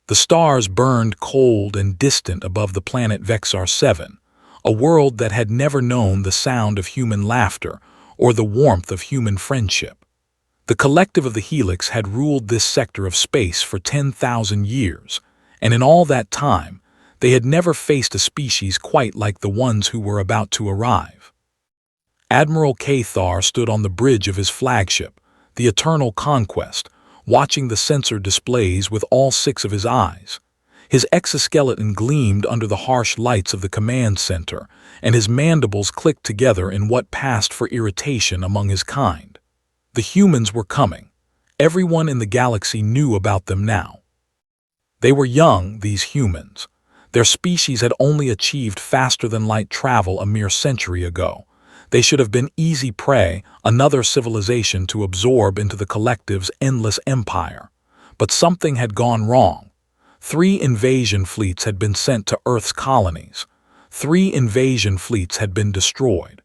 The stars burned cold and distant above the planet Vexar 7, a world that had never known the sound of human laughter or the warmth of human friendship. The collective of the Helix had ruled this sector of space for 10,000 years, and in all that time, they had never faced a species quite like the ones who were about to arrive. Admiral Cathar stood on the bridge of his flagship, the Eternal Conquest, watching the sensor displays with all 6 of his eyes. His exoskeleton gleamed under the harsh lights of the command center, and his mandibles clicked together in what passed for irritation among his kind. The humans were coming. Everyone in the galaxy knew about them now. They were young, these humans. Their species had only achieved faster-than-light travel a mere century ago. They should have been easy prey, another civilization to absorb into the collective's endless empire. But something had gone wrong. 3 invasion fleets had been sent to Earth's colonies. 3 invasion fleets had been destroyed.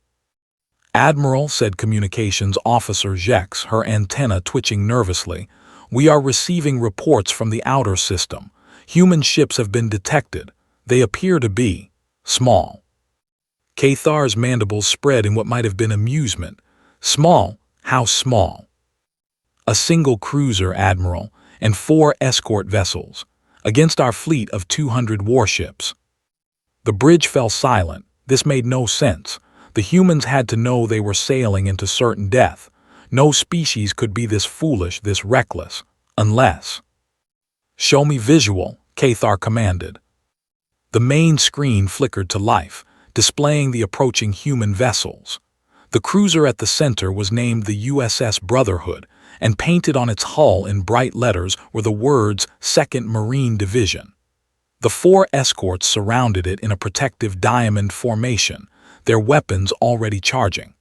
"Admiral," said Communications Officer Jex, her antenna twitching nervously, "we are receiving reports from the outer system. Human ships have been detected. They appear to be small." Cathar's mandibles spread in what might have been amusement. "Small? How small?" "A single cruiser, Admiral, and 4 escort vessels, against our fleet of 200 warships." The bridge fell silent. This made no sense. The humans had to know they were sailing into certain death. No species could be this foolish, this reckless, unless— "Show me visual," Cathar commanded. The main screen flickered to life, displaying the approaching human vessels. The cruiser at the center was named the USS Brotherhood, and painted on its hull in bright letters were the words 2nd Marine Division. The 4 escorts surrounded it in a protective diamond formation, their weapons already charging.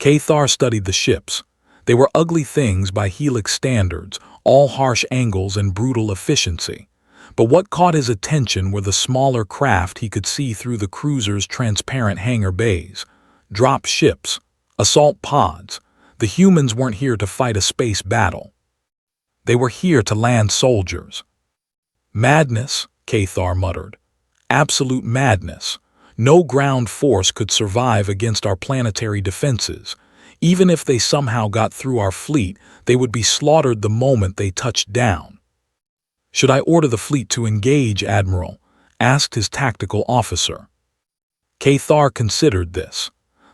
Cathar studied the ships. They were ugly things by Helix standards, all harsh angles and brutal efficiency. But what caught his attention were the smaller craft he could see through the cruiser's transparent hangar bays. Drop ships, assault pods. The humans weren't here to fight a space battle. They were here to land soldiers. "Madness," Cathar muttered. "Absolute madness. No ground force could survive against our planetary defenses. Even if they somehow got through our fleet, they would be slaughtered the moment they touched down." "Should I order the fleet to engage, Admiral?" asked his tactical officer. Cathar considered this.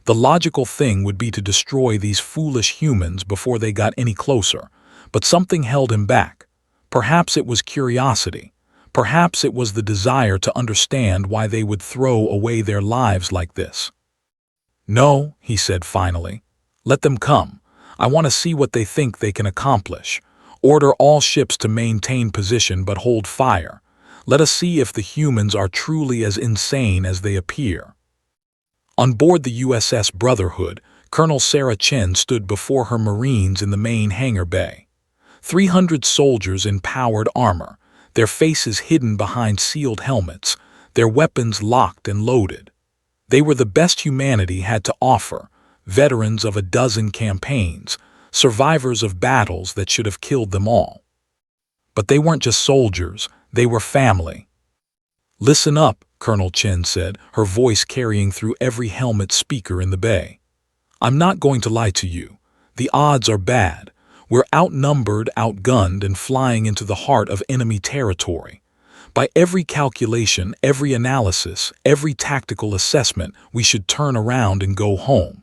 The logical thing would be to destroy these foolish humans before they got any closer, but something held him back. Perhaps it was curiosity. Perhaps it was the desire to understand why they would throw away their lives like this. "No," he said finally. "Let them come. I want to see what they think they can accomplish. Order all ships to maintain position but hold fire. Let us see if the humans are truly as insane as they appear." On board the USS Brotherhood, Colonel Sarah Chen stood before her Marines in the main hangar bay. 300 soldiers in powered armor, their faces hidden behind sealed helmets, their weapons locked and loaded. They were the best humanity had to offer, veterans of a dozen campaigns, survivors of battles that should have killed them all. But they weren't just soldiers, they were family. "Listen up," Colonel Chen said, her voice carrying through every helmet speaker in the bay. "I'm not going to lie to you. The odds are bad. We're outnumbered, outgunned, and flying into the heart of enemy territory. By every calculation, every analysis, every tactical assessment, we should turn around and go home."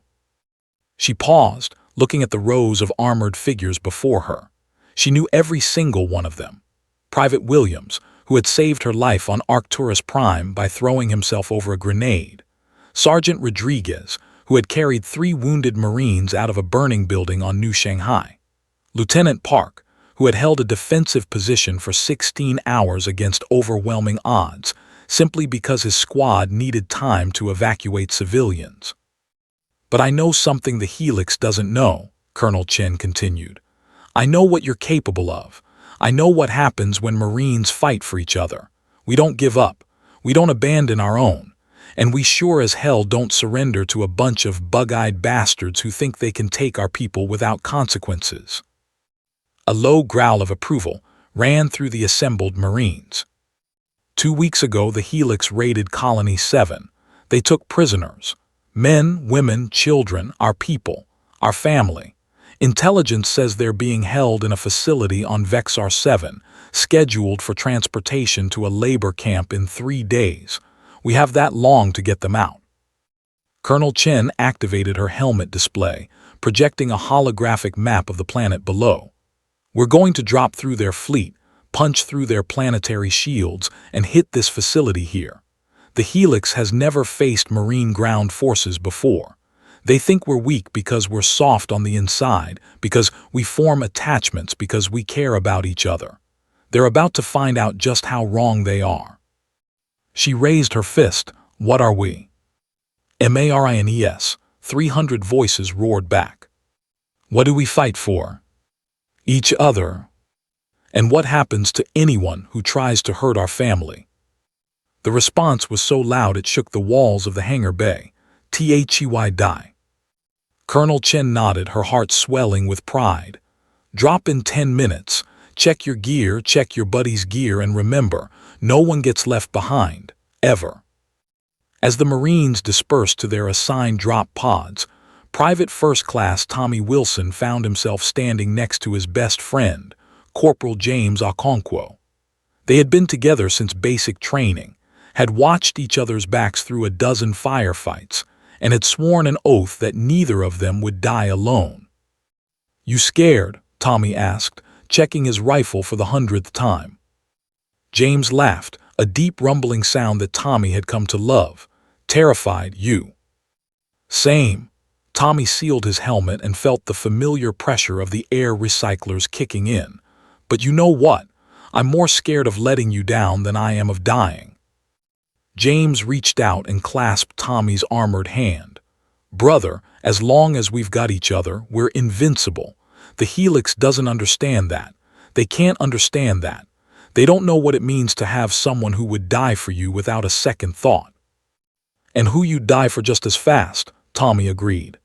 She paused, looking at the rows of armored figures before her. She knew every single one of them. Private Williams, who had saved her life on Arcturus Prime by throwing himself over a grenade. Sergeant Rodriguez, who had carried 3 wounded Marines out of a burning building on New Shanghai. Lieutenant Park, who had held a defensive position for 16 hours against overwhelming odds, simply because his squad needed time to evacuate civilians. "But I know something the Helix doesn't know," Colonel Chen continued. "I know what you're capable of. I know what happens when Marines fight for each other. We don't give up. We don't abandon our own. And we sure as hell don't surrender to a bunch of bug-eyed bastards who think they can take our people without consequences." A low growl of approval, ran through the assembled Marines. 2 weeks ago, the Helix raided Colony 7. They took prisoners. Men, women, children, our people, our family. Intelligence says they're being held in a facility on Vexar 7, scheduled for transportation to a labor camp in 3 days. We have that long to get them out. Colonel Chen activated her helmet display, projecting a holographic map of the planet below. We're going to drop through their fleet, punch through their planetary shields, and hit this facility here. The Helix has never faced Marine ground forces before. They think we're weak because we're soft on the inside, because we form attachments, because we care about each other. They're about to find out just how wrong they are. She raised her fist. What are we? Marines, 300 voices roared back. What do we fight for? Each other. And what happens to anyone who tries to hurt our family? The response was so loud it shook the walls of the hangar bay. HFY die. Colonel Chen nodded, her heart swelling with pride. Drop in 10 minutes. Check your gear, check your buddy's gear, and remember, no one gets left behind, ever. As the Marines dispersed to their assigned drop pods, Private First Class Tommy Wilson found himself standing next to his best friend, Corporal James Okonkwo. They had been together since basic training, had watched each other's backs through a dozen firefights, and had sworn an oath that neither of them would die alone. "You scared?" Tommy asked, checking his rifle for the 100th time. James laughed, a deep rumbling sound that Tommy had come to love. "Terrified, you?" "Same." Tommy sealed his helmet and felt the familiar pressure of the air recyclers kicking in. "But you know what? I'm more scared of letting you down than I am of dying." James reached out and clasped Tommy's armored hand. "Brother, as long as we've got each other, we're invincible. The Helix doesn't understand that. They can't understand that. They don't know what it means to have someone who would die for you without a second thought." "And who you'd die for just as fast," Tommy agreed.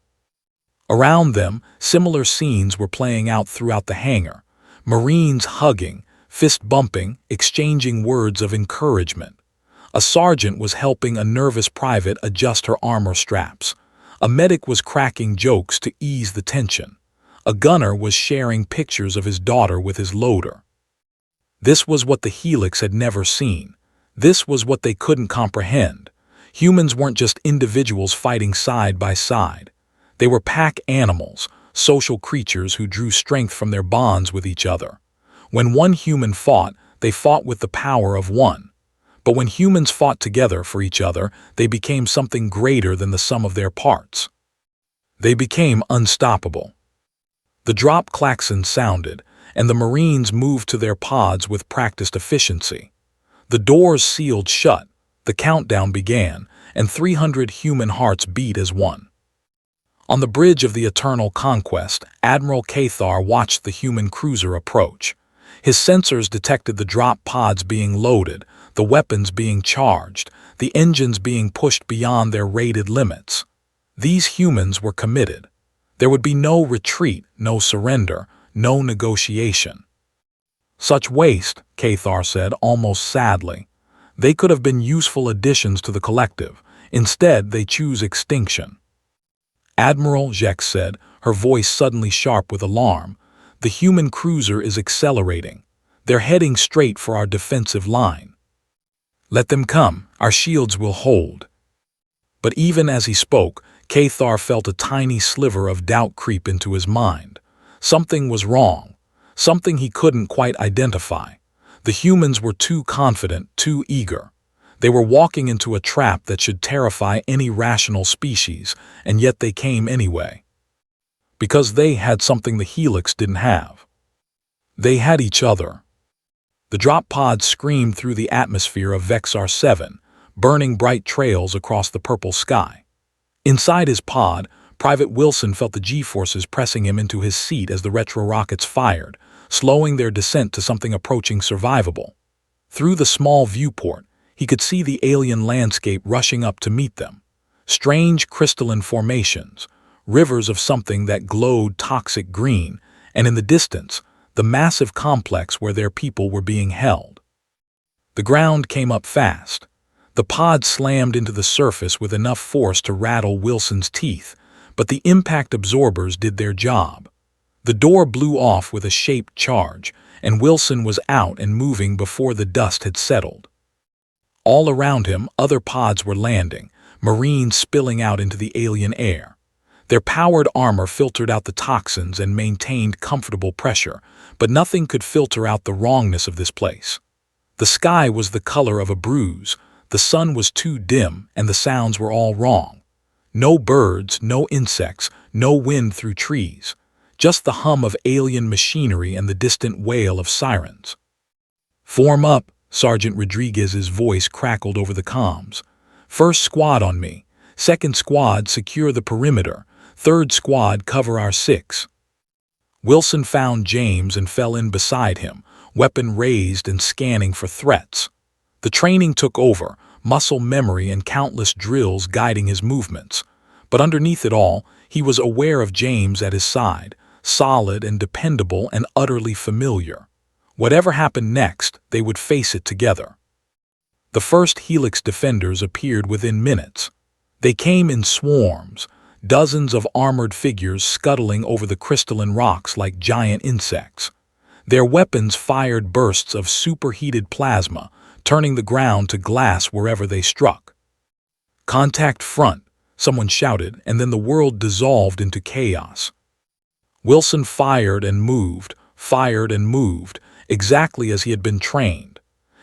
Around them, similar scenes were playing out throughout the hangar. Marines hugging, fist bumping, exchanging words of encouragement. A sergeant was helping a nervous private adjust her armor straps. A medic was cracking jokes to ease the tension. A gunner was sharing pictures of his daughter with his loader. This was what the Helix had never seen. This was what they couldn't comprehend. Humans weren't just individuals fighting side by side. They were pack animals, social creatures who drew strength from their bonds with each other. When one human fought, they fought with the power of one. But when humans fought together for each other, they became something greater than the sum of their parts. They became unstoppable. The drop klaxon sounded, and the Marines moved to their pods with practiced efficiency. The doors sealed shut, the countdown began, and 300 human hearts beat as one. On the bridge of the Eternal Conquest, Admiral Cathar watched the human cruiser approach. His sensors detected the drop pods being loaded, the weapons being charged, the engines being pushed beyond their rated limits. These humans were committed. There would be no retreat, no surrender, no negotiation. "Such waste," Cathar said, almost sadly. "They could have been useful additions to the collective. Instead, they choose extinction." "Admiral," Jek said, her voice suddenly sharp with alarm, "the human cruiser is accelerating. They're heading straight for our defensive line. Let them come, our shields will hold." But even as he spoke, Cathar felt a tiny sliver of doubt creep into his mind. Something was wrong, something he couldn't quite identify. The humans were too confident, too eager. They were walking into a trap that should terrify any rational species, and yet they came anyway. Because they had something the Helix didn't have. They had each other. The drop pod screamed through the atmosphere of Vexar 7, burning bright trails across the purple sky. Inside his pod, Private Wilson felt the G-forces pressing him into his seat as the retro rockets fired, slowing their descent to something approaching survivable. Through the small viewport, he could see the alien landscape rushing up to meet them. Strange crystalline formations, rivers of something that glowed toxic green, and in the distance, the massive complex where their people were being held. The ground came up fast. The pod slammed into the surface with enough force to rattle Wilson's teeth, but the impact absorbers did their job. The door blew off with a shaped charge, and Wilson was out and moving before the dust had settled. All around him, other pods were landing, Marines spilling out into the alien air. Their powered armor filtered out the toxins and maintained comfortable pressure, but nothing could filter out the wrongness of this place. The sky was the color of a bruise, the sun was too dim, and the sounds were all wrong. No birds, no insects, no wind through trees. Just the hum of alien machinery and the distant wail of sirens. "Form up," Sergeant Rodriguez's voice crackled over the comms. "First squad on me. Second squad secure the perimeter. Third squad cover our 6. Wilson found James and fell in beside him, weapon raised and scanning for threats. The training took over, muscle memory and countless drills guiding his movements. But underneath it all, he was aware of James at his side, solid and dependable and utterly familiar. Whatever happened next, they would face it together. The first Helix defenders appeared within minutes. They came in swarms, dozens of armored figures scuttling over the crystalline rocks like giant insects. Their weapons fired bursts of superheated plasma, turning the ground to glass wherever they struck. "Contact front," someone shouted, and then the world dissolved into chaos. Wilson fired and moved, exactly as he had been trained.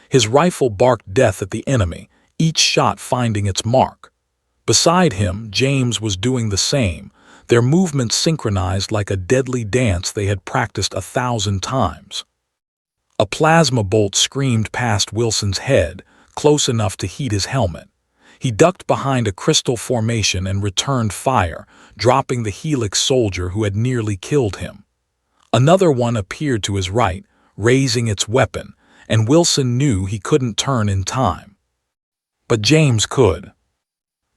His rifle barked death at the enemy, each shot finding its mark. Beside him, James was doing the same, their movements synchronized like a deadly dance they had practiced 1,000 times. A plasma bolt screamed past Wilson's head, close enough to heat his helmet. He ducked behind a crystal formation and returned fire, dropping the Helix soldier who had nearly killed him. Another one appeared to his right, raising its weapon, and Wilson knew he couldn't turn in time. But James could.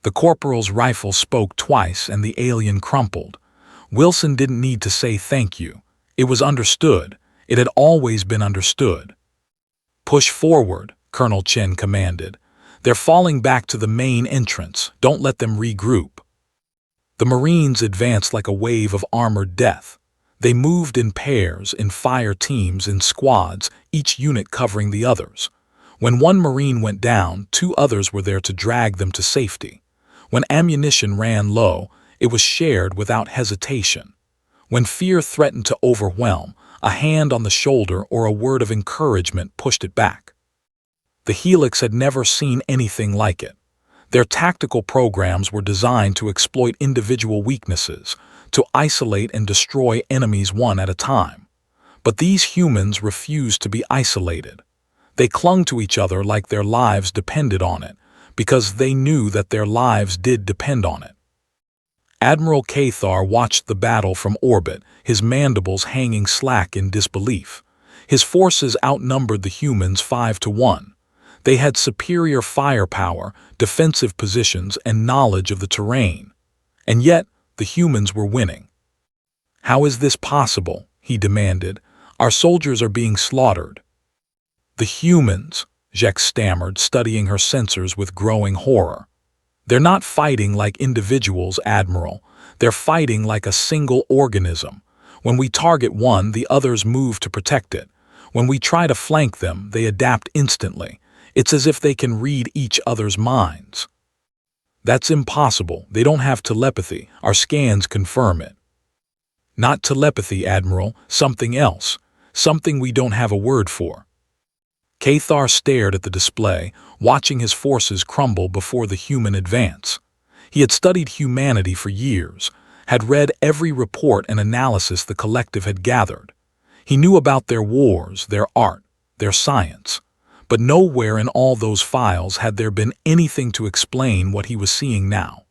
The corporal's rifle spoke twice and the alien crumpled. Wilson didn't need to say thank you. It was understood. It had always been understood. "Push forward," Colonel Chen commanded. "They're falling back to the main entrance. Don't let them regroup." The Marines advanced like a wave of armored death. They moved in pairs, in fire teams, in squads, each unit covering the others. When one Marine went down, 2 others were there to drag them to safety. When ammunition ran low, it was shared without hesitation. When fear threatened to overwhelm, a hand on the shoulder or a word of encouragement pushed it back. The Helix had never seen anything like it. Their tactical programs were designed to exploit individual weaknesses, to isolate and destroy enemies one at a time. But these humans refused to be isolated. They clung to each other like their lives depended on it, because they knew that their lives did depend on it. Admiral Cathar watched the battle from orbit, his mandibles hanging slack in disbelief. His forces outnumbered the humans 5-1. They had superior firepower, defensive positions, and knowledge of the terrain. And yet, the humans were winning. "How is this possible?" he demanded. "Our soldiers are being slaughtered." "The humans," Jek stammered, studying her sensors with growing horror. "They're not fighting like individuals, Admiral. They're fighting like a single organism. When we target one, the others move to protect it. When we try to flank them, they adapt instantly. It's as if they can read each other's minds." "That's impossible. They don't have telepathy. Our scans confirm it." "Not telepathy, Admiral. Something else. Something we don't have a word for." Cathar stared at the display, watching his forces crumble before the human advance. He had studied humanity for years, had read every report and analysis the collective had gathered. He knew about their wars, their art, their science. But nowhere in all those files had there been anything to explain what he was seeing now.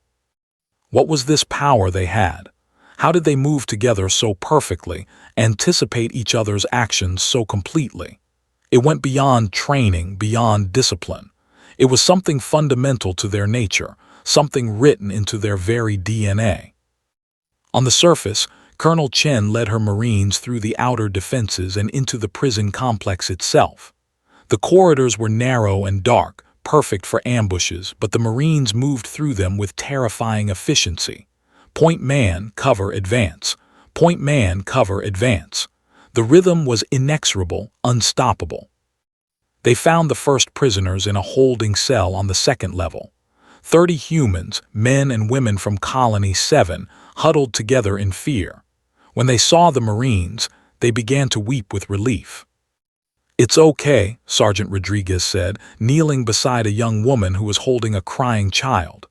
What was this power they had? How did they move together so perfectly, anticipate each other's actions so completely? It went beyond training, beyond discipline. It was something fundamental to their nature, something written into their very DNA. On the surface, Colonel Chen led her Marines through the outer defenses and into the prison complex itself. The corridors were narrow and dark, perfect for ambushes, but the Marines moved through them with terrifying efficiency. Point man, cover, advance. Point man, cover, advance. The rhythm was inexorable, unstoppable. They found the first prisoners in a holding cell on the second level. 30 humans, men and women from Colony 7, huddled together in fear. When they saw the Marines, they began to weep with relief. "It's okay," Sergeant Rodriguez said, kneeling beside a young woman who was holding a crying child.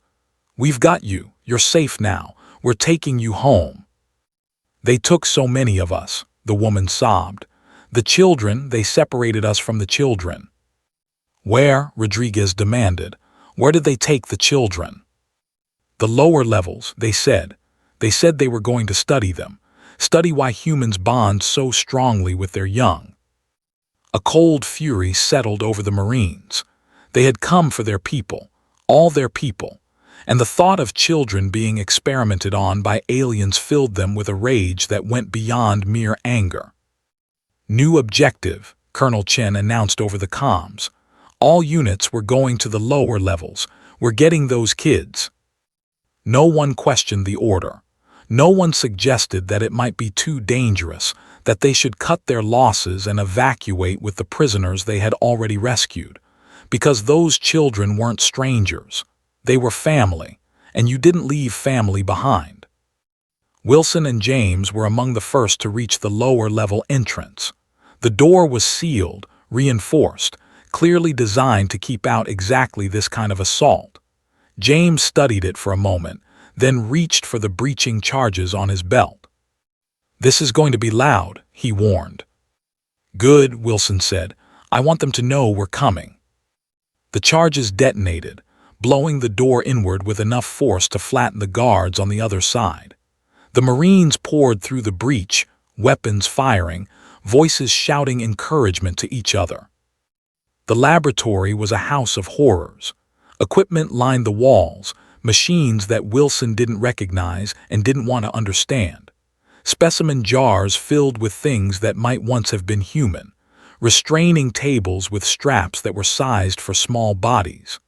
"We've got you. You're safe now. We're taking you home." "They took so many of us," the woman sobbed. "The children, they separated us from the children." "Where?" Rodriguez demanded. "Where did they take the children?" "The lower levels," they said. They said they were going to study them, study why humans bond so strongly with their young. A cold fury settled over the Marines. They had come for their people, all their people, and the thought of children being experimented on by aliens filled them with a rage that went beyond mere anger. "New objective," Colonel Chen announced over the comms. "All units were going to the lower levels. We're getting those kids." No one questioned the order. No one suggested that it might be too dangerous, that they should cut their losses and evacuate with the prisoners they had already rescued. Because those children weren't strangers. They were family, and you didn't leave family behind. Wilson and James were among the first to reach the lower-level entrance. The door was sealed, reinforced, clearly designed to keep out exactly this kind of assault. James studied it for a moment, then reached for the breaching charges on his belt. "This is going to be loud," he warned. "Good," Wilson said. "I want them to know we're coming." The charges detonated, blowing the door inward with enough force to flatten the guards on the other side. The Marines poured through the breach, weapons firing, voices shouting encouragement to each other. The laboratory was a house of horrors. Equipment lined the walls, machines that Wilson didn't recognize and didn't want to understand. Specimen jars filled with things that might once have been human, restraining tables with straps that were sized for small bodies.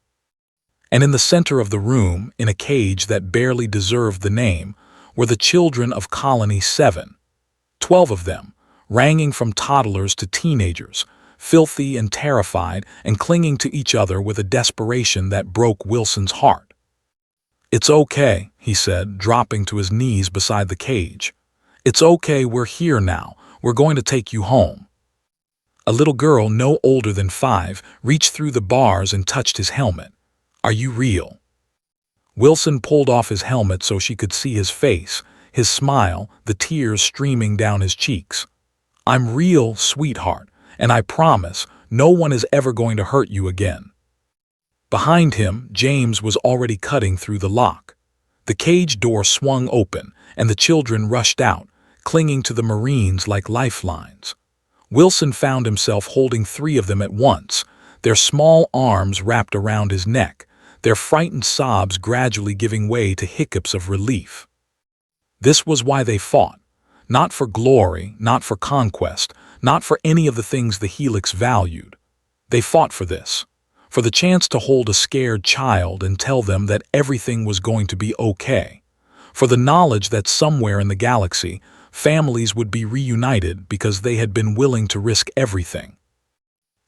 And in the center of the room, in a cage that barely deserved the name, were the children of Colony 7. 12 of them, ranging from toddlers to teenagers, filthy and terrified and clinging to each other with a desperation that broke Wilson's heart. "It's okay," he said, dropping to his knees beside the cage. "It's okay, we're here now. We're going to take you home." A little girl no older than 5 reached through the bars and touched his helmet. "Are you real?" Wilson pulled off his helmet so she could see his face, his smile, the tears streaming down his cheeks. "I'm real, sweetheart, and I promise no one is ever going to hurt you again." Behind him, James was already cutting through the lock. The cage door swung open, and the children rushed out, clinging to the Marines like lifelines. Wilson found himself holding 3 of them at once, their small arms wrapped around his neck, their frightened sobs gradually giving way to hiccups of relief. This was why they fought. Not for glory, not for conquest, not for any of the things the Helix valued. They fought for this. For the chance to hold a scared child and tell them that everything was going to be okay. For the knowledge that somewhere in the galaxy, families would be reunited because they had been willing to risk everything.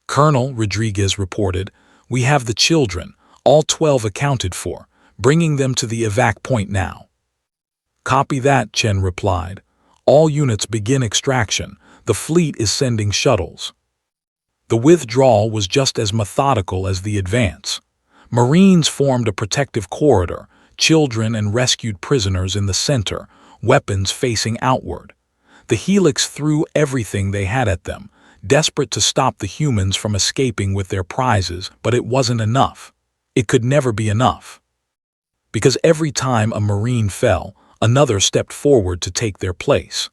"Colonel," Rodriguez reported, "we have the children, all 12 accounted for, bringing them to the evac point now." "Copy that," Chen replied. "All units begin extraction. The fleet is sending shuttles." The withdrawal was just as methodical as the advance. Marines formed a protective corridor, children and rescued prisoners in the center, weapons facing outward. The Helix threw everything they had at them, desperate to stop the humans from escaping with their prizes, but it wasn't enough. It could never be enough. Because every time a Marine fell, another stepped forward to take their place.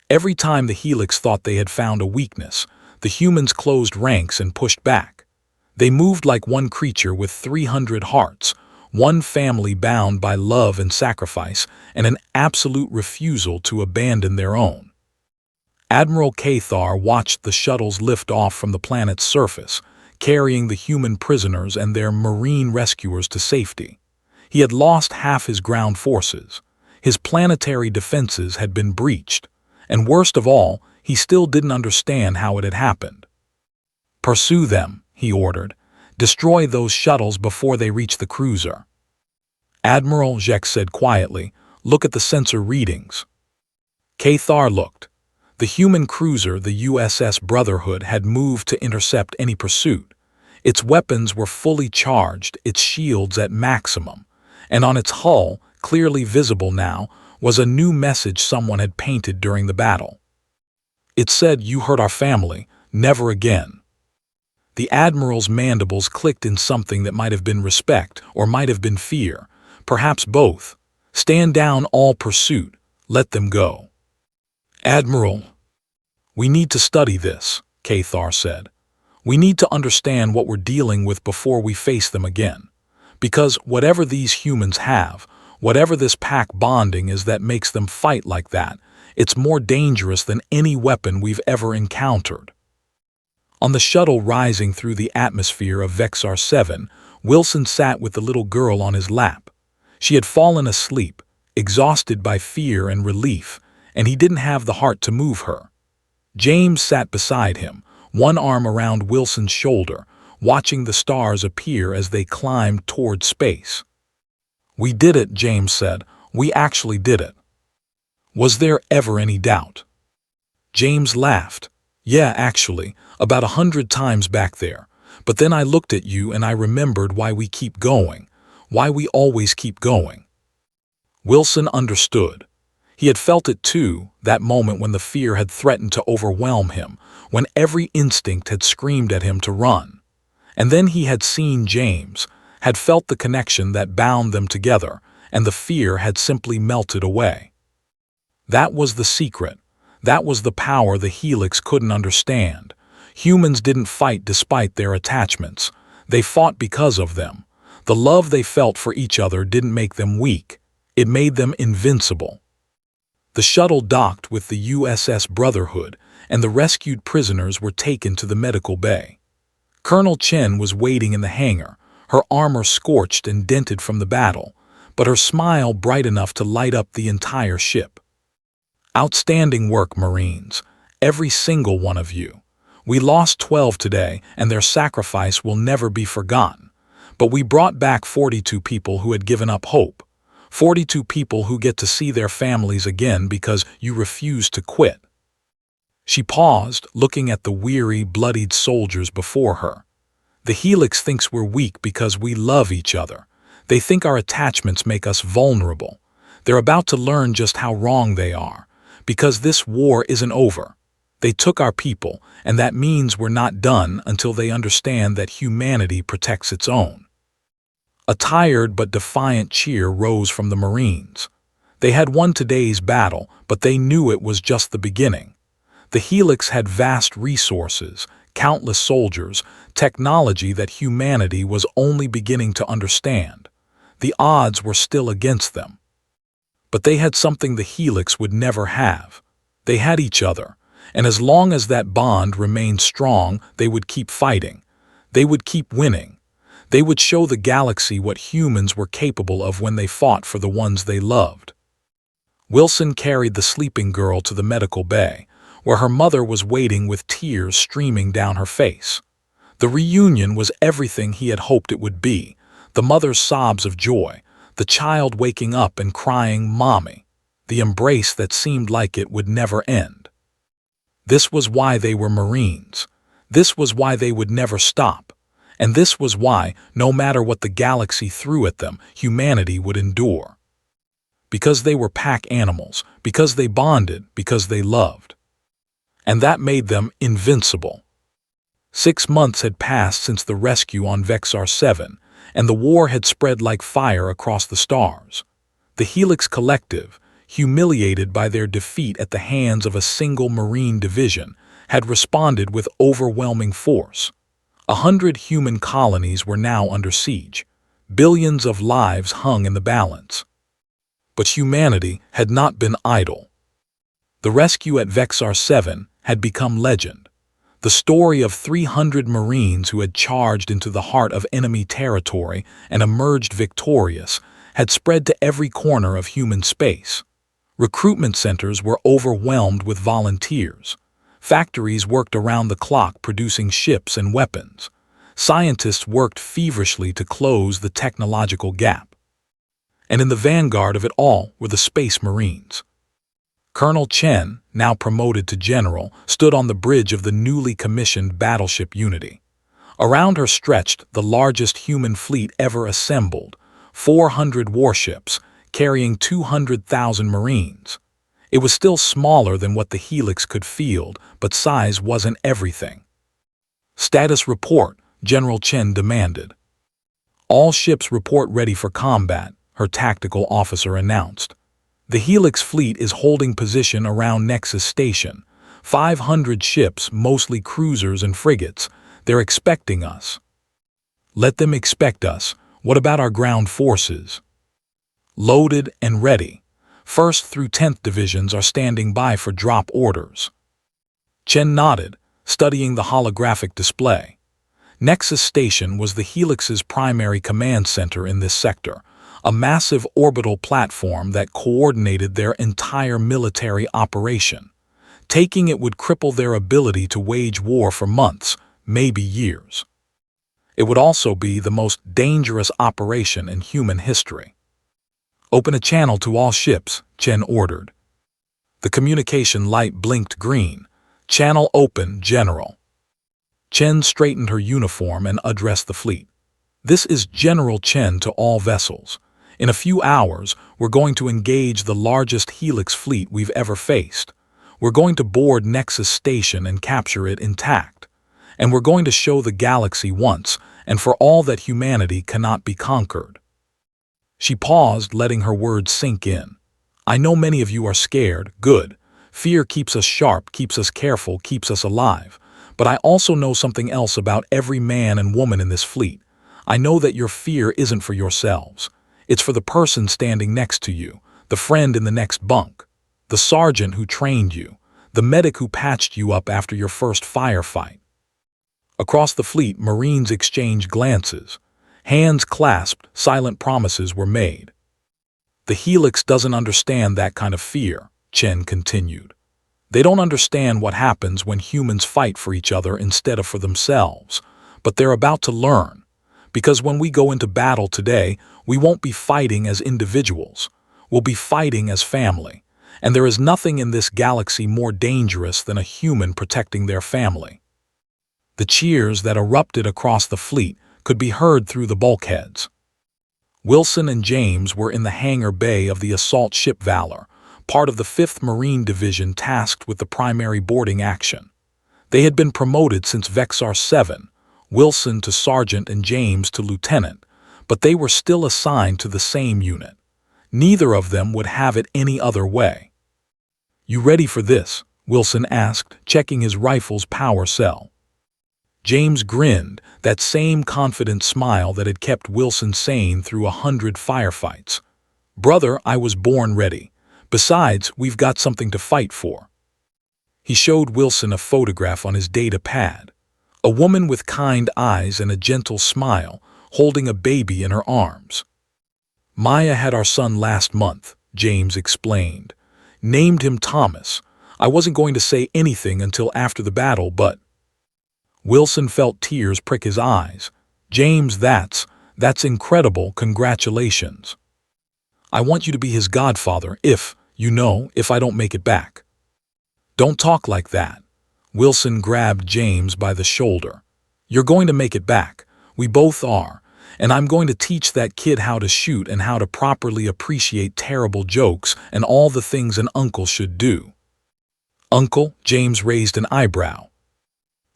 Every time the Helix thought they had found a weakness, the humans closed ranks and pushed back. They moved like one creature with 300 hearts, one family bound by love and sacrifice, and an absolute refusal to abandon their own. Admiral Cathar watched the shuttles lift off from the planet's surface, carrying the human prisoners and their marine rescuers to safety. He had lost half his ground forces. His planetary defenses had been breached, and worst of all, he still didn't understand how it had happened. "Pursue them," he ordered. "Destroy those shuttles before they reach the cruiser." "Admiral," Jek said quietly, "look at the sensor readings." Cathar looked. The human cruiser, the USS Brotherhood, had moved to intercept any pursuit. Its weapons were fully charged, its shields at maximum, and on its hull, clearly visible now, was a new message someone had painted during the battle. It said, "You hurt our family, never again." The Admiral's mandibles clicked in something that might have been respect or might have been fear, perhaps both. "Stand down all pursuit, let them go." "Admiral, we need to study this," Cathar said. "We need to understand what we're dealing with before we face them again. Because whatever these humans have, whatever this pack bonding is that makes them fight like that, it's more dangerous than any weapon we've ever encountered." On the shuttle rising through the atmosphere of Vexar 7, Wilson sat with the little girl on his lap. She had fallen asleep, exhausted by fear and relief, and he didn't have the heart to move her. James sat beside him, one arm around Wilson's shoulder, watching the stars appear as they climbed toward space. "We did it," James said. "We actually did it." "Was there ever any doubt?" James laughed. "Yeah, actually, about 100 times back there. But then I looked at you and I remembered why we keep going, why we always keep going." Wilson understood. He had felt it too, that moment when the fear had threatened to overwhelm him, when every instinct had screamed at him to run. And then he had seen James, had felt the connection that bound them together, and the fear had simply melted away. That was the secret. That was the power the Helix couldn't understand. Humans didn't fight despite their attachments. They fought because of them. The love they felt for each other didn't make them weak. It made them invincible. The shuttle docked with the USS Brotherhood, and the rescued prisoners were taken to the medical bay. Colonel Chen was waiting in the hangar, her armor scorched and dented from the battle, but her smile bright enough to light up the entire ship. "Outstanding work, Marines. Every single one of you. We lost 12 today, and their sacrifice will never be forgotten. But we brought back 42 people who had given up hope. 42 people who get to see their families again because you refused to quit." She paused, looking at the weary, bloodied soldiers before her. "The Helix thinks we're weak because we love each other. They think our attachments make us vulnerable. They're about to learn just how wrong they are, because this war isn't over. They took our people, and that means we're not done until they understand that humanity protects its own." A tired but defiant cheer rose from the Marines. They had won today's battle, but they knew it was just the beginning. The Helix had vast resources, countless soldiers, technology that humanity was only beginning to understand. The odds were still against them. But they had something the Helix would never have. They had each other, and as long as that bond remained strong, they would keep fighting. They would keep winning. They would show the galaxy what humans were capable of when they fought for the ones they loved. Wilson carried the sleeping girl to the medical bay, where her mother was waiting with tears streaming down her face. The reunion was everything he had hoped it would be, the mother's sobs of joy, the child waking up and crying, "Mommy," the embrace that seemed like it would never end. This was why they were Marines. This was why they would never stop. And this was why, no matter what the galaxy threw at them, humanity would endure. Because they were pack animals, because they bonded, because they loved. And that made them invincible. 6 months had passed since the rescue on Vexar 7, and the war had spread like fire across the stars. The Helix Collective, humiliated by their defeat at the hands of a single Marine division, had responded with overwhelming force. 100 human colonies were now under siege. Billions of lives hung in the balance. But humanity had not been idle. The rescue at Vexar 7 had become legend. The story of 300 Marines who had charged into the heart of enemy territory and emerged victorious had spread to every corner of human space. Recruitment centers were overwhelmed with volunteers. Factories worked around the clock producing ships and weapons. Scientists worked feverishly to close the technological gap. And in the vanguard of it all were the Space Marines. Colonel Chen, now promoted to general, stood on the bridge of the newly commissioned battleship Unity. Around her stretched the largest human fleet ever assembled, 400 warships, carrying 200,000 Marines. It was still smaller than what the Helix could field, but size wasn't everything. "Status report," General Chen demanded. "All ships report ready for combat," her tactical officer announced. "The Helix fleet is holding position around Nexus Station. 500 ships, mostly cruisers and frigates. They're expecting us." "Let them expect us. What about our ground forces?" "Loaded and ready. 1st through 10th Divisions are standing by for drop orders." Chen nodded, studying the holographic display. Nexus Station was the Helix's primary command center in this sector, a massive orbital platform that coordinated their entire military operation. Taking it would cripple their ability to wage war for months, maybe years. It would also be the most dangerous operation in human history. "Open a channel to all ships," Chen ordered. The communication light blinked green. "Channel open, General." Chen straightened her uniform and addressed the fleet. "This is General Chen to all vessels. In a few hours, we're going to engage the largest Helix fleet we've ever faced. We're going to board Nexus Station and capture it intact. And we're going to show the galaxy once and for all that humanity cannot be conquered." She paused, letting her words sink in. "I know many of you are scared. Good. Fear keeps us sharp, keeps us careful, keeps us alive. But I also know something else about every man and woman in this fleet. I know that your fear isn't for yourselves. It's for the person standing next to you, the friend in the next bunk, the sergeant who trained you, the medic who patched you up after your first firefight." Across the fleet, Marines exchanged glances. Hands clasped, silent promises were made. "The Helix doesn't understand that kind of fear," Chen continued. "They don't understand what happens when humans fight for each other instead of for themselves. But they're about to learn. Because when we go into battle today, we won't be fighting as individuals. We'll be fighting as family. And there is nothing in this galaxy more dangerous than a human protecting their family." The cheers that erupted across the fleet could be heard through the bulkheads. Wilson and James were in the hangar bay of the assault ship Valor, part of the 5th Marine Division tasked with the primary boarding action. They had been promoted since Vexar 7, Wilson to sergeant and James to lieutenant, but they were still assigned to the same unit. Neither of them would have it any other way. "You ready for this?" Wilson asked, checking his rifle's power cell. James grinned, that same confident smile that had kept Wilson sane through 100 firefights. "Brother, I was born ready. Besides, we've got something to fight for." He showed Wilson a photograph on his data pad. A woman with kind eyes and a gentle smile, holding a baby in her arms. "Maya had our son last month," James explained. "Named him Thomas. I wasn't going to say anything until after the battle, but—" Wilson felt tears prick his eyes. "James, that's incredible. Congratulations. I want you to be his godfather if I don't make it back." "Don't talk like that." Wilson grabbed James by the shoulder. "You're going to make it back. We both are. And I'm going to teach that kid how to shoot and how to properly appreciate terrible jokes and all the things an uncle should do." "Uncle?" James raised an eyebrow.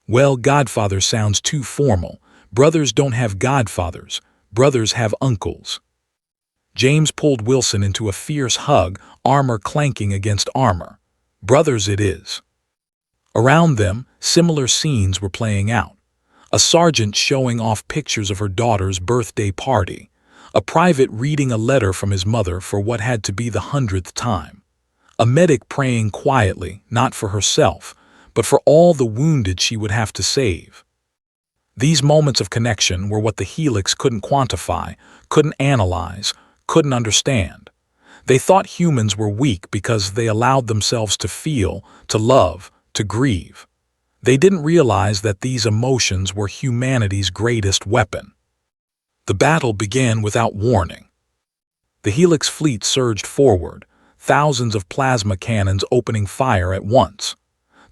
"Well, godfather sounds too formal. Brothers don't have godfathers. Brothers have uncles." James pulled Wilson into a fierce hug, armor clanking against armor. "Brothers it is." Around them, similar scenes were playing out. A sergeant showing off pictures of her daughter's birthday party. A private reading a letter from his mother for what had to be the 100th time. A medic praying quietly, not for herself, but for all the wounded she would have to save. These moments of connection were what the Helix couldn't quantify, couldn't analyze, couldn't understand. They thought humans were weak because they allowed themselves to feel, to love, to grieve. They didn't realize that these emotions were humanity's greatest weapon. The battle began without warning. The Helix fleet surged forward, thousands of plasma cannons opening fire at once.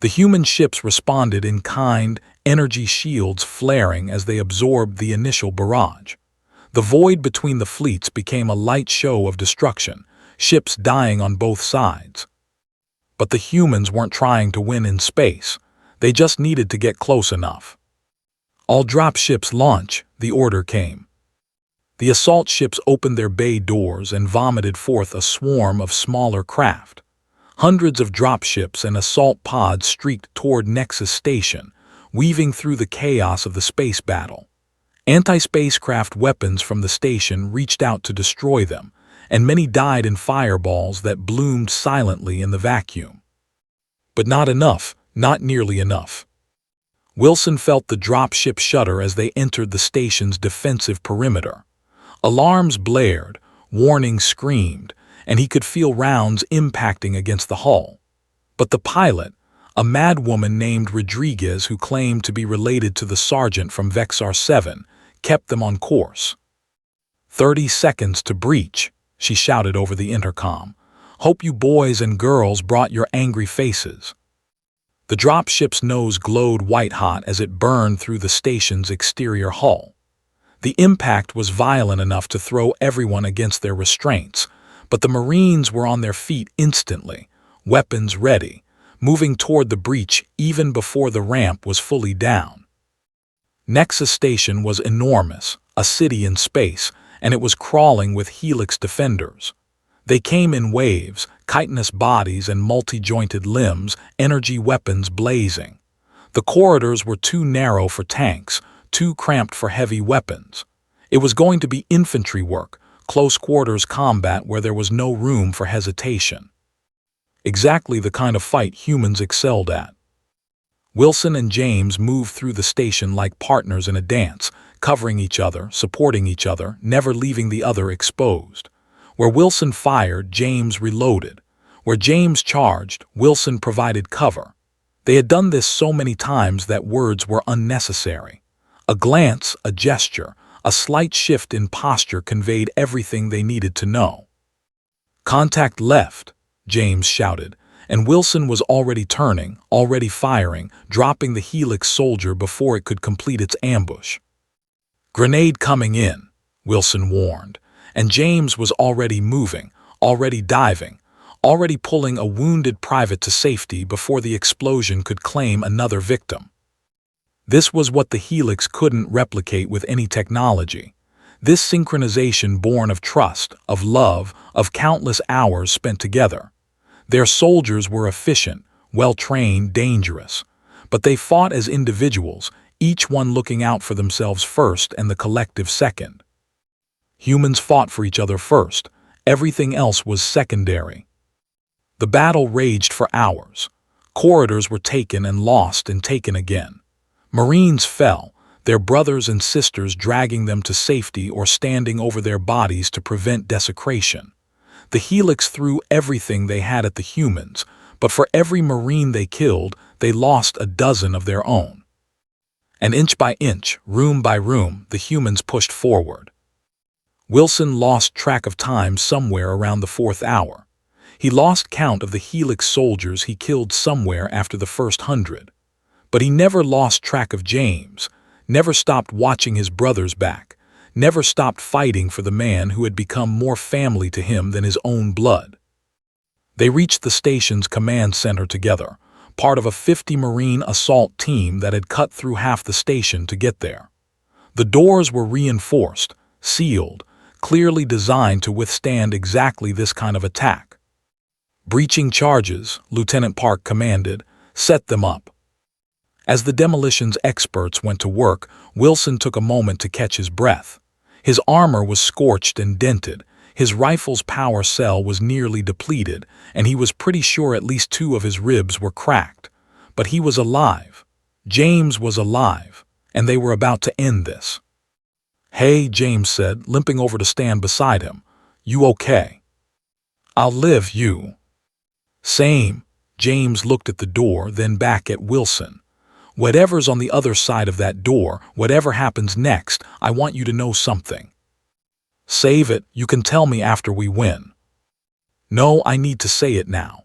The human ships responded in kind, energy shields flaring as they absorbed the initial barrage. The void between the fleets became a light show of destruction, ships dying on both sides. But the humans weren't trying to win in space. They just needed to get close enough. "All dropships launch," the order came. The assault ships opened their bay doors and vomited forth a swarm of smaller craft. Hundreds of dropships and assault pods streaked toward Nexus Station, weaving through the chaos of the space battle. Anti-spacecraft weapons from the station reached out to destroy them, and many died in fireballs that bloomed silently in the vacuum. But not enough, not nearly enough. Wilson felt the dropship shudder as they entered the station's defensive perimeter. Alarms blared, warnings screamed, and he could feel rounds impacting against the hull. But the pilot, a madwoman named Rodriguez who claimed to be related to the sergeant from Vexar 7, kept them on course. 30 seconds to breach," she shouted over the intercom. "Hope you boys and girls brought your angry faces." The dropship's nose glowed white-hot as it burned through the station's exterior hull. The impact was violent enough to throw everyone against their restraints, but the Marines were on their feet instantly, weapons ready, moving toward the breach even before the ramp was fully down. Nexus Station was enormous, a city in space, and it was crawling with Helix defenders. They came in waves, chitinous bodies and multi-jointed limbs, energy weapons blazing. The corridors were too narrow for tanks, too cramped for heavy weapons. It was going to be infantry work, close-quarters combat where there was no room for hesitation. Exactly the kind of fight humans excelled at. Wilson and James moved through the station like partners in a dance, covering each other, supporting each other, never leaving the other exposed. Where Wilson fired, James reloaded. Where James charged, Wilson provided cover. They had done this so many times that words were unnecessary. A glance, a gesture, a slight shift in posture conveyed everything they needed to know. "Contact left," James shouted, and Wilson was already turning, already firing, dropping the Helix soldier before it could complete its ambush. "Grenade coming in," Wilson warned, and James was already moving, already diving, already pulling a wounded private to safety before the explosion could claim another victim. This was what the Helix couldn't replicate with any technology. This synchronization born of trust, of love, of countless hours spent together. Their soldiers were efficient, well-trained, dangerous. But they fought as individuals, each one looking out for themselves first and the collective second. Humans fought for each other first. Everything else was secondary. The battle raged for hours. Corridors were taken and lost and taken again. Marines fell, their brothers and sisters dragging them to safety or standing over their bodies to prevent desecration. The Helix threw everything they had at the humans, but for every Marine they killed, they lost a dozen of their own. And inch by inch, room by room, the humans pushed forward. Wilson lost track of time somewhere around the 4th hour. He lost count of the Helix soldiers he killed somewhere after the first 100. But he never lost track of James, never stopped watching his brother's back, never stopped fighting for the man who had become more family to him than his own blood. They reached the station's command center together, part of a 50 Marine assault team that had cut through half the station to get there. The doors were reinforced, sealed, clearly designed to withstand exactly this kind of attack. "Breaching charges," Lieutenant Park commanded, "set them up." As the demolitions experts went to work, Wilson took a moment to catch his breath. His armor was scorched and dented, his rifle's power cell was nearly depleted, and he was pretty sure at least 2 of his ribs were cracked. But he was alive. James was alive, and they were about to end this. "Hey," James said, limping over to stand beside him. "You okay?" "I'll live, you." "Same." James looked at the door, then back at Wilson. "Whatever's on the other side of that door, whatever happens next, I want you to know something." "Save it, you can tell me after we win." "No, I need to say it now."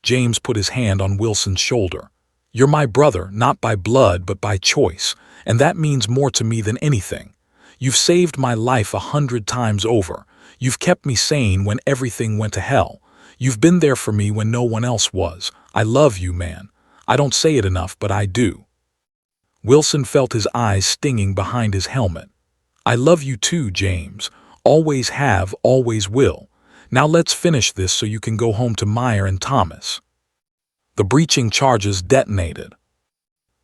James put his hand on Wilson's shoulder. "You're my brother, not by blood but by choice, and that means more to me than anything. You've saved my life 100 times over. You've kept me sane when everything went to hell. You've been there for me when no one else was. I love you, man. I don't say it enough, but I do." Wilson felt his eyes stinging behind his helmet. "I love you too, James. Always have, always will. Now let's finish this so you can go home to Meyer and Thomas." The breaching charges detonated.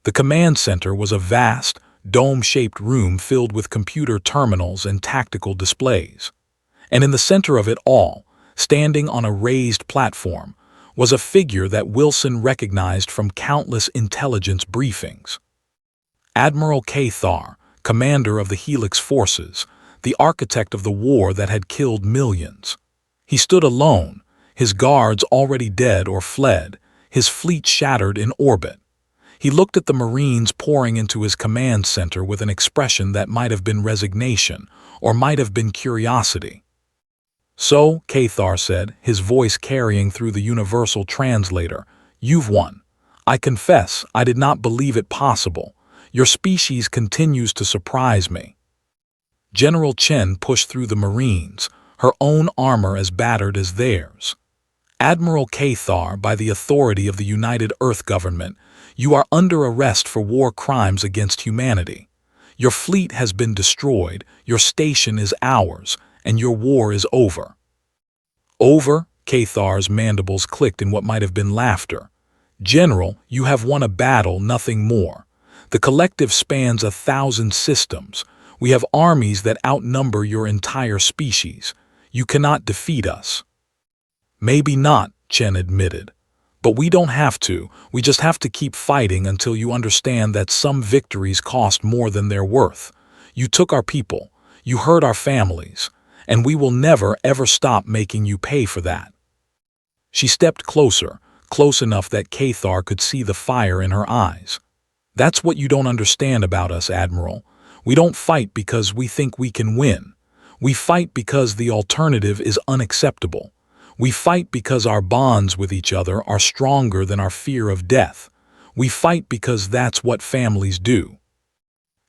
The command center was a vast, dome-shaped room filled with computer terminals and tactical displays. And in the center of it all, standing on a raised platform, was a figure that Wilson recognized from countless intelligence briefings. Admiral Cathar, commander of the Helix forces, the architect of the war that had killed millions. He stood alone, his guards already dead or fled, his fleet shattered in orbit. He looked at the Marines pouring into his command center with an expression that might have been resignation or might have been curiosity. "So," Cathar said, his voice carrying through the universal translator, "you've won. I confess, I did not believe it possible. Your species continues to surprise me." General Chen pushed through the Marines, her own armor as battered as theirs. "Admiral Cathar, by the authority of the United Earth Government, you are under arrest for war crimes against humanity. Your fleet has been destroyed, your station is ours, and your war is over." "Over?" Cathar's mandibles clicked in what might have been laughter. "General, you have won a battle, nothing more. The collective spans 1,000 systems. We have armies that outnumber your entire species. You cannot defeat us." "Maybe not," Chen admitted. "But we don't have to. We just have to keep fighting until you understand that some victories cost more than they're worth. You took our people. You hurt our families. And we will never, ever stop making you pay for that." She stepped closer, close enough that Cathar could see the fire in her eyes. "That's what you don't understand about us, Admiral. We don't fight because we think we can win. We fight because the alternative is unacceptable. We fight because our bonds with each other are stronger than our fear of death. We fight because that's what families do."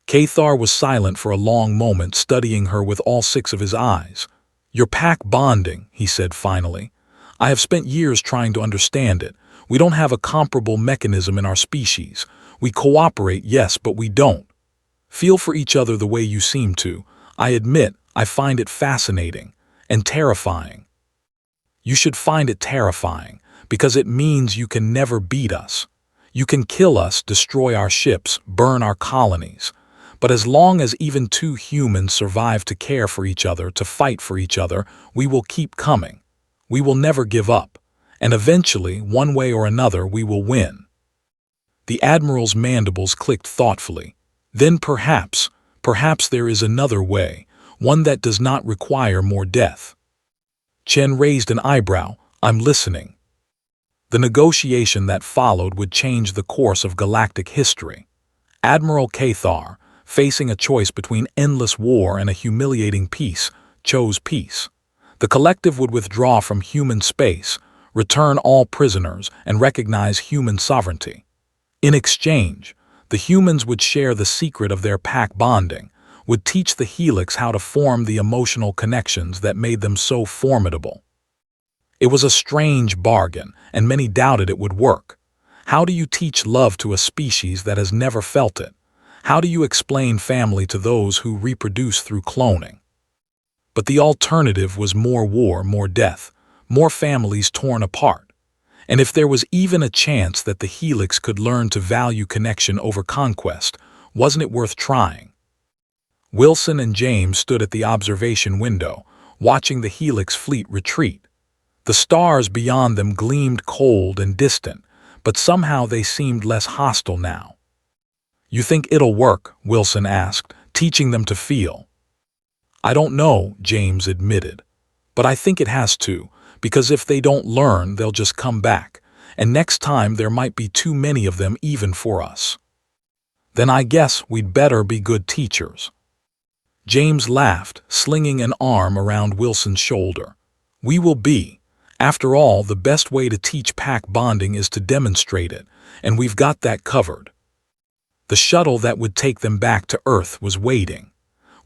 Cathar was silent for a long moment, studying her with all 6 of his eyes. "Your pack bonding," he said finally. "I have spent years trying to understand it. We don't have a comparable mechanism in our species. We cooperate, yes, but we don't feel for each other the way you seem to. I admit, I find it fascinating and terrifying." "You should find it terrifying, because it means you can never beat us. You can kill us, destroy our ships, burn our colonies. But as long as even 2 humans survive to care for each other, to fight for each other, we will keep coming. We will never give up. And eventually, one way or another, we will win." The Admiral's mandibles clicked thoughtfully. "Then perhaps there is another way, one that does not require more death." Chen raised an eyebrow. "I'm listening." The negotiation that followed would change the course of galactic history. Admiral Cathar, facing a choice between endless war and a humiliating peace, chose peace. The collective would withdraw from human space, return all prisoners, and recognize human sovereignty. In exchange, the humans would share the secret of their pack bonding, would teach the Helix how to form the emotional connections that made them so formidable. It was a strange bargain, and many doubted it would work. How do you teach love to a species that has never felt it? How do you explain family to those who reproduce through cloning? But the alternative was more war, more death, more families torn apart. And if there was even a chance that the Helix could learn to value connection over conquest, wasn't it worth trying? Wilson and James stood at the observation window, watching the Helix fleet retreat. The stars beyond them gleamed cold and distant, but somehow they seemed less hostile now. "You think it'll work?" Wilson asked, teaching them to feel. "I don't know," James admitted. "But I think it has to, because if they don't learn, they'll just come back, and next time there might be too many of them even for us." "Then I guess we'd better be good teachers." James laughed, slinging an arm around Wilson's shoulder. "We will be. After all, the best way to teach pack bonding is to demonstrate it, and we've got that covered." The shuttle that would take them back to Earth was waiting.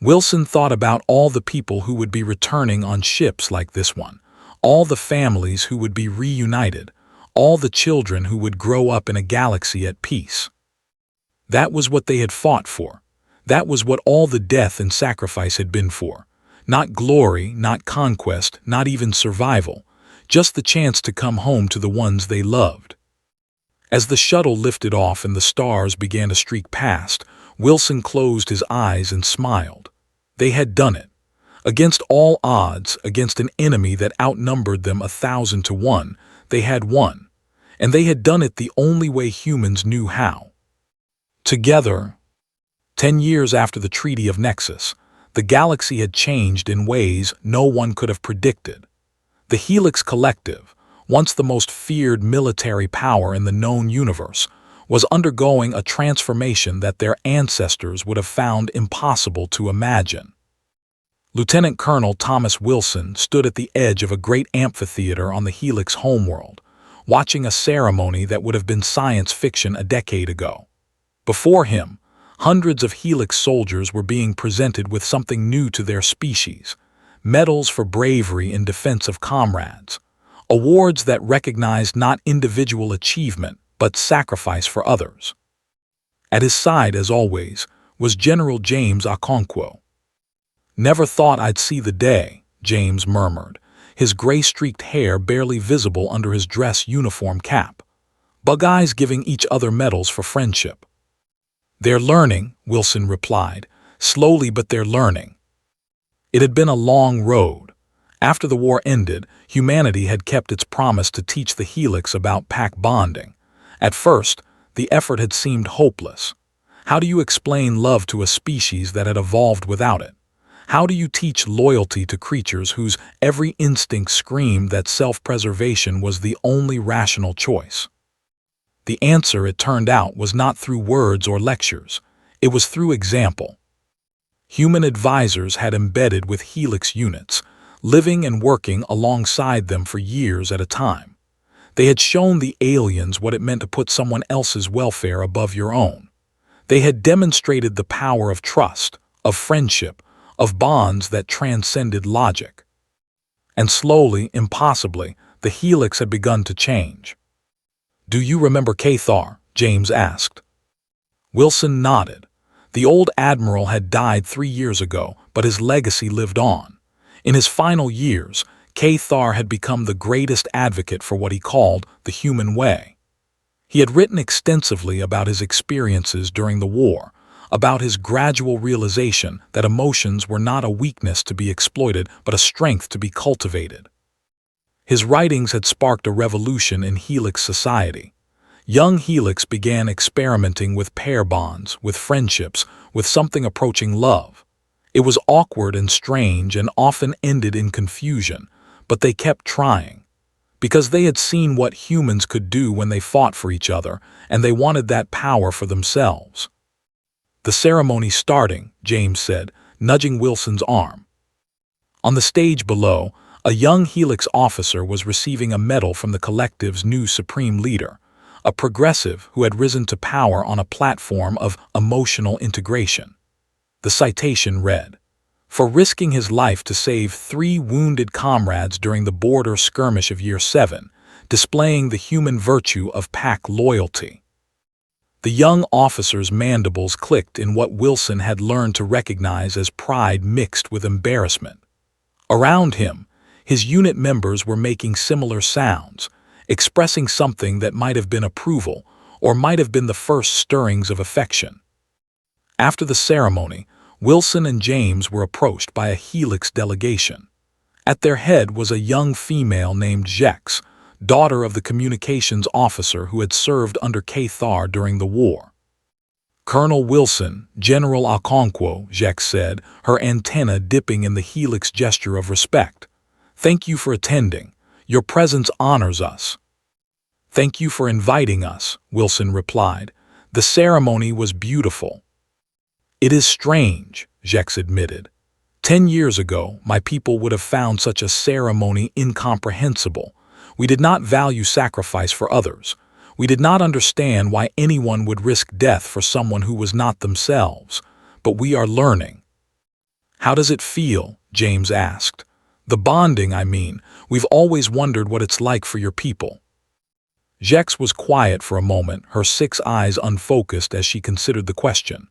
Wilson thought about all the people who would be returning on ships like this one, all the families who would be reunited, all the children who would grow up in a galaxy at peace. That was what they had fought for. That was what all the death and sacrifice had been for. Not glory, not conquest, not even survival, just the chance to come home to the ones they loved. As the shuttle lifted off and the stars began to streak past, Wilson closed his eyes and smiled. They had done it. Against all odds, against an enemy that outnumbered them 1,000 to 1, they had won. And they had done it the only way humans knew how. Together. 10 years after the Treaty of Nexus, the galaxy had changed in ways no one could have predicted. The Helix Collective, once the most feared military power in the known universe, was undergoing a transformation that their ancestors would have found impossible to imagine. Lieutenant Colonel Thomas Wilson stood at the edge of a great amphitheater on the Helix homeworld, watching a ceremony that would have been science fiction a decade ago. Before him, hundreds of Helix soldiers were being presented with something new to their species: medals for bravery in defense of comrades, awards that recognized not individual achievement but sacrifice for others. At his side, as always, was General James Okonkwo. "Never thought I'd see the day," James murmured, his gray-streaked hair barely visible under his dress uniform cap. "Bug eyes giving each other medals for friendship." "They're learning," Wilson replied. "Slowly, but they're learning." It had been a long road. After the war ended, humanity had kept its promise to teach the Helix about pack bonding. At first, the effort had seemed hopeless. How do you explain love to a species that had evolved without it? How do you teach loyalty to creatures whose every instinct screamed that self-preservation was the only rational choice? The answer, it turned out, was not through words or lectures. It was through example. Human advisors had embedded with Helix units, living and working alongside them for years at a time. They had shown the aliens what it meant to put someone else's welfare above your own. They had demonstrated the power of trust, of friendship, of bonds that transcended logic. And slowly, impossibly, the Helix had begun to change. "Do you remember Cathar?" James asked. Wilson nodded. The old admiral had died 3 years ago, but his legacy lived on. In his final years, Cathar had become the greatest advocate for what he called the human way. He had written extensively about his experiences during the war, about his gradual realization that emotions were not a weakness to be exploited but a strength to be cultivated. His writings had sparked a revolution in Helix society. Young Helix began experimenting with pair bonds, with friendships, with something approaching love. It was awkward and strange and often ended in confusion, but they kept trying. Because they had seen what humans could do when they fought for each other, and they wanted that power for themselves. "The ceremony's starting," James said, nudging Wilson's arm. On the stage below, a young Helix officer was receiving a medal from the collective's new supreme leader, a progressive who had risen to power on a platform of emotional integration. The citation read, "For risking his life to save 3 wounded comrades during the border skirmish of Year 7, displaying the human virtue of pack loyalty." The young officer's mandibles clicked in what Wilson had learned to recognize as pride mixed with embarrassment. Around him, his unit members were making similar sounds, expressing something that might have been approval or might have been the first stirrings of affection. After the ceremony, Wilson and James were approached by a Helix delegation. At their head was a young female named Jex, daughter of the communications officer who had served under Cathar during the war. "Colonel Wilson, General Okonkwo," Jex said, her antenna dipping in the Helix gesture of respect. "Thank you for attending. Your presence honors us." "Thank you for inviting us," Wilson replied. "The ceremony was beautiful." "It is strange," Jex admitted. 10 years ago, my people would have found such a ceremony incomprehensible. We did not value sacrifice for others. We did not understand why anyone would risk death for someone who was not themselves. But we are learning." "How does it feel?" James asked. "The bonding, I mean. We've always wondered what it's like for your people." Jex was quiet for a moment, her 6 eyes unfocused as she considered the question.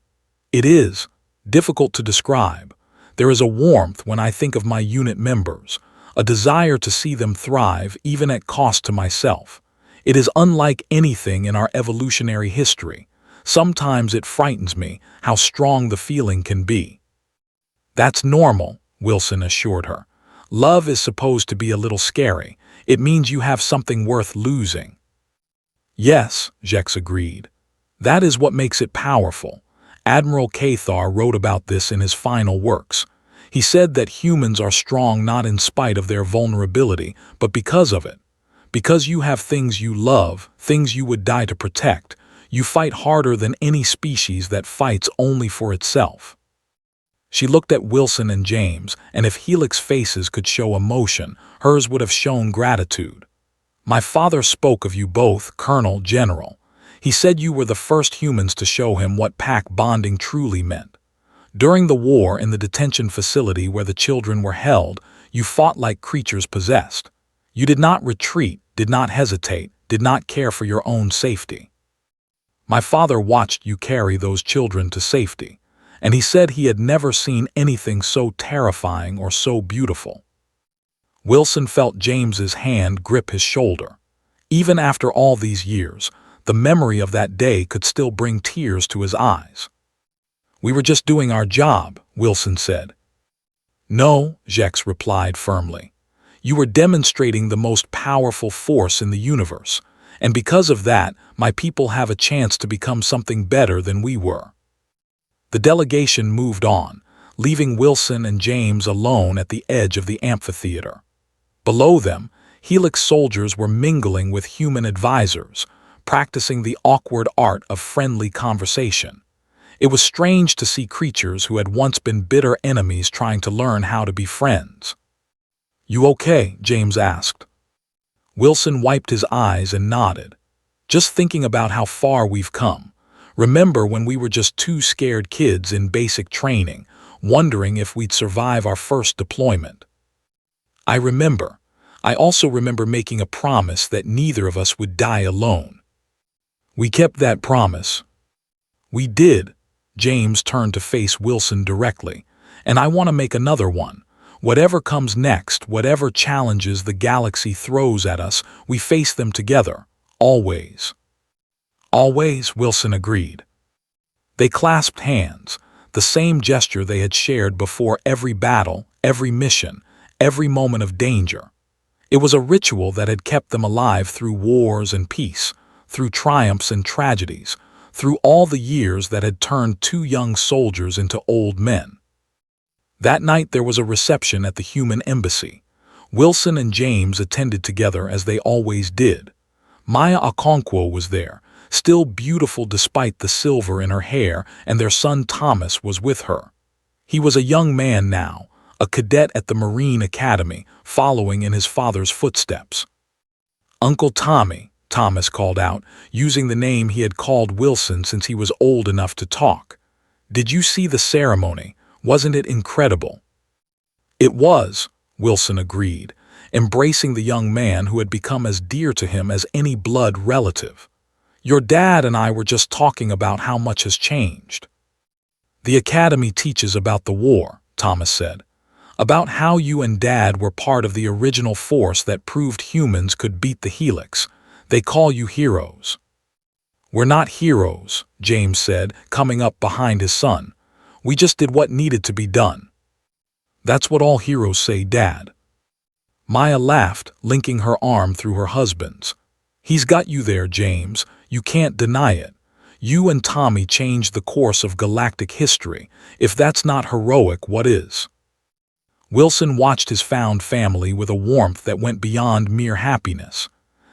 "It is difficult to describe. There is a warmth when I think of my unit members, a desire to see them thrive even at cost to myself. It is unlike anything in our evolutionary history. Sometimes it frightens me how strong the feeling can be." "That's normal," Wilson assured her. "Love is supposed to be a little scary. It means you have something worth losing." "Yes," Jex agreed. "That is what makes it powerful. Admiral Cathar wrote about this in his final works. He said that humans are strong not in spite of their vulnerability, but because of it. Because you have things you love, things you would die to protect, you fight harder than any species that fights only for itself." She looked at Wilson and James, and if Helix faces could show emotion, hers would have shown gratitude. "My father spoke of you both, Colonel, General. He said you were the first humans to show him what pack bonding truly meant. During the war in the detention facility where the children were held, you fought like creatures possessed. You did not retreat, did not hesitate, did not care for your own safety. My father watched you carry those children to safety, and he said he had never seen anything so terrifying or so beautiful." Wilson felt James's hand grip his shoulder. Even after all these years, the memory of that day could still bring tears to his eyes. "We were just doing our job," Wilson said. "No," Jex replied firmly. "You were demonstrating the most powerful force in the universe, and because of that, my people have a chance to become something better than we were." The delegation moved on, leaving Wilson and James alone at the edge of the amphitheater. Below them, Helix soldiers were mingling with human advisors, practicing the awkward art of friendly conversation. It was strange to see creatures who had once been bitter enemies trying to learn how to be friends. "You okay?" James asked. Wilson wiped his eyes and nodded. "Just thinking about how far we've come. Remember when we were just 2 scared kids in basic training, wondering if we'd survive our first deployment?" "I remember. I also remember making a promise that neither of us would die alone. We kept that promise." "We did." James turned to face Wilson directly. "And I want to make another one. Whatever comes next, whatever challenges the galaxy throws at us, we face them together. Always." "Always," Wilson agreed. They clasped hands, the same gesture they had shared before every battle, every mission, every moment of danger. It was a ritual that had kept them alive through wars and peace, through triumphs and tragedies, through all the years that had turned 2 young soldiers into old men. That night there was a reception at the human embassy. Wilson and James attended together as they always did. Maya Okonkwo was there, still beautiful despite the silver in her hair, and their son Thomas was with her. He was a young man now, a cadet at the Marine Academy, following in his father's footsteps. "Uncle Tommy," Thomas called out, using the name he had called Wilson since he was old enough to talk. "Did you see the ceremony? Wasn't it incredible?" "It was," Wilson agreed, embracing the young man who had become as dear to him as any blood relative. "Your dad and I were just talking about how much has changed." "The Academy teaches about the war," Thomas said. "About how you and Dad were part of the original force that proved humans could beat the Helix. They call you heroes." "We're not heroes," James said, coming up behind his son. We just did what needed to be done. That's what all heroes say, Dad. Maya laughed, linking her arm through her husband's. He's got you there, James. You can't deny it. You and Tommy changed the course of galactic history. If that's not heroic, what is? Wilson watched his found family with a warmth that went beyond mere happiness.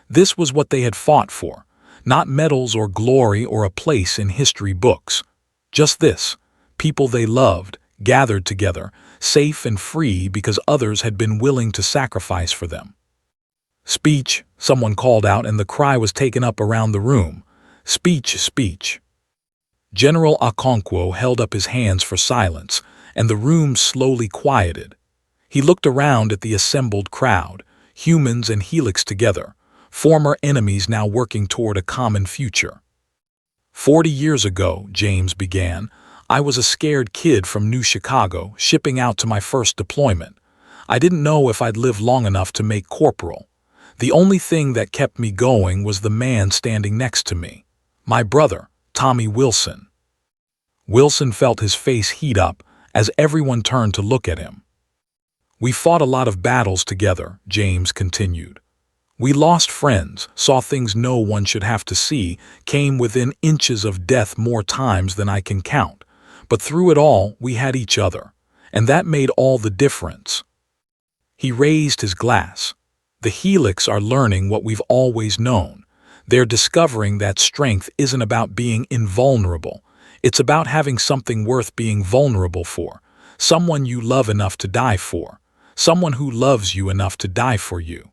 This was what they had fought for, not medals or glory or a place in history books. Just this, people they loved, gathered together, safe and free because others had been willing to sacrifice for them. Speech, someone called out, and the cry was taken up around the room. Speech, speech. General Okonkwo held up his hands for silence, and the room slowly quieted. He looked around at the assembled crowd, humans and Helix together, former enemies now working toward a common future. 40 years ago, James began, I was a scared kid from New Chicago, shipping out to my first deployment. I didn't know if I'd live long enough to make corporal. The only thing that kept me going was the man standing next to me, my brother, Tommy Wilson. Wilson felt his face heat up as everyone turned to look at him. We fought a lot of battles together, James continued. We lost friends, saw things no one should have to see, came within inches of death more times than I can count. But through it all, we had each other, and that made all the difference. He raised his glass. The Helix are learning what we've always known. They're discovering that strength isn't about being invulnerable. It's about having something worth being vulnerable for, someone you love enough to die for, someone who loves you enough to die for you.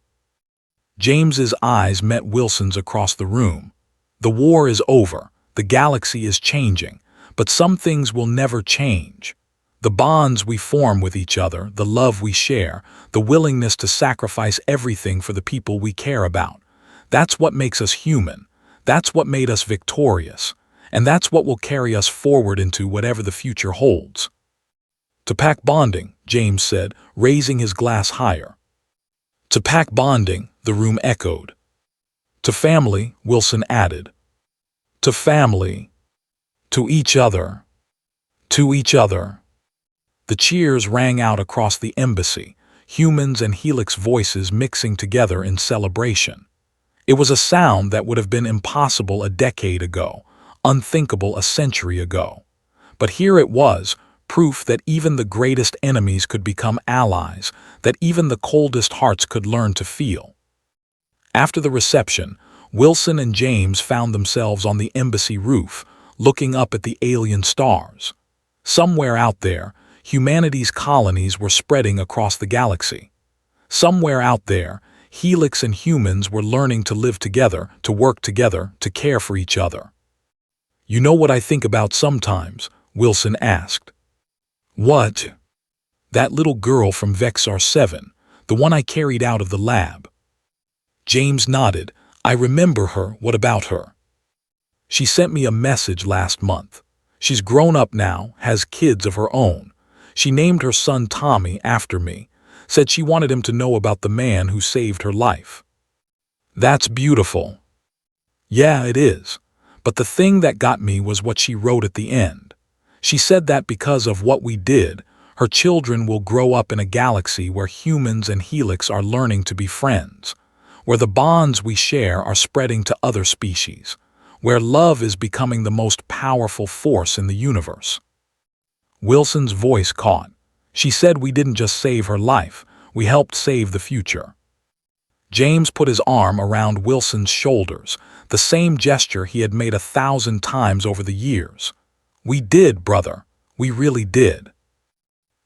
James's eyes met Wilson's across the room. The war is over, the galaxy is changing, but some things will never change. The bonds we form with each other, the love we share, the willingness to sacrifice everything for the people we care about. That's what makes us human. That's what made us victorious. And that's what will carry us forward into whatever the future holds. To pack bonding, James said, raising his glass higher. To pack bonding, the room echoed. To family, Wilson added. To family. To each other. To each other. The cheers rang out across the embassy, humans and Helix voices mixing together in celebration. It was a sound that would have been impossible a decade ago, unthinkable a century ago. But here it was, proof that even the greatest enemies could become allies, that even the coldest hearts could learn to feel. After the reception, Wilson and James found themselves on the embassy roof, looking up at the alien stars. Somewhere out there, humanity's colonies were spreading across the galaxy. Somewhere out there, Helix and humans were learning to live together, to work together, to care for each other. You know what I think about sometimes? Wilson asked. What? That little girl from Vexar 7, the one I carried out of the lab. James nodded. I remember her. What about her? She sent me a message last month. She's grown up now, has kids of her own. She named her son Tommy after me, said she wanted him to know about the man who saved her life. That's beautiful. Yeah, it is. But the thing that got me was what she wrote at the end. She said that because of what we did, her children will grow up in a galaxy where humans and Helix are learning to be friends, where the bonds we share are spreading to other species, where love is becoming the most powerful force in the universe. Wilson's voice caught. She said we didn't just save her life, we helped save the future. James put his arm around Wilson's shoulders, the same gesture he had made 1,000 times over the years. We did, brother. We really did.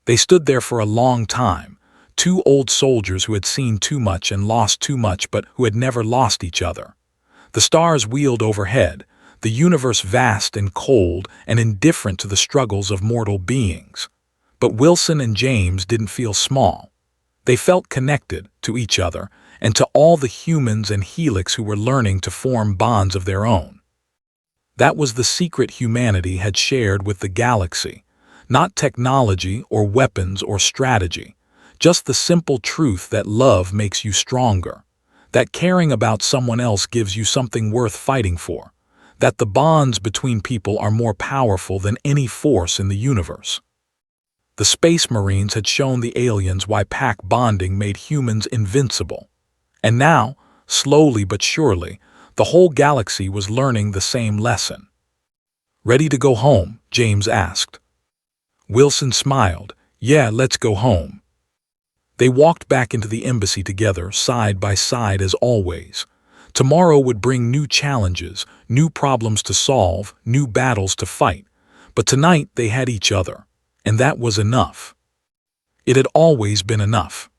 They stood there for a long time, two old soldiers who had seen too much and lost too much but who had never lost each other. The stars wheeled overhead, the universe vast and cold and indifferent to the struggles of mortal beings. But Wilson and James didn't feel small. They felt connected to each other and to all the humans and Helix who were learning to form bonds of their own. That was the secret humanity had shared with the galaxy, not technology or weapons or strategy, just the simple truth that love makes you stronger, that caring about someone else gives you something worth fighting for, that the bonds between people are more powerful than any force in the universe. The Space Marines had shown the aliens why pack bonding made humans invincible. And now, slowly but surely, the whole galaxy was learning the same lesson. "Ready to go home?" James asked. Wilson smiled. "Yeah, let's go home." They walked back into the embassy together, side by side as always. Tomorrow would bring new challenges, new problems to solve, new battles to fight. But tonight they had each other, and that was enough. It had always been enough.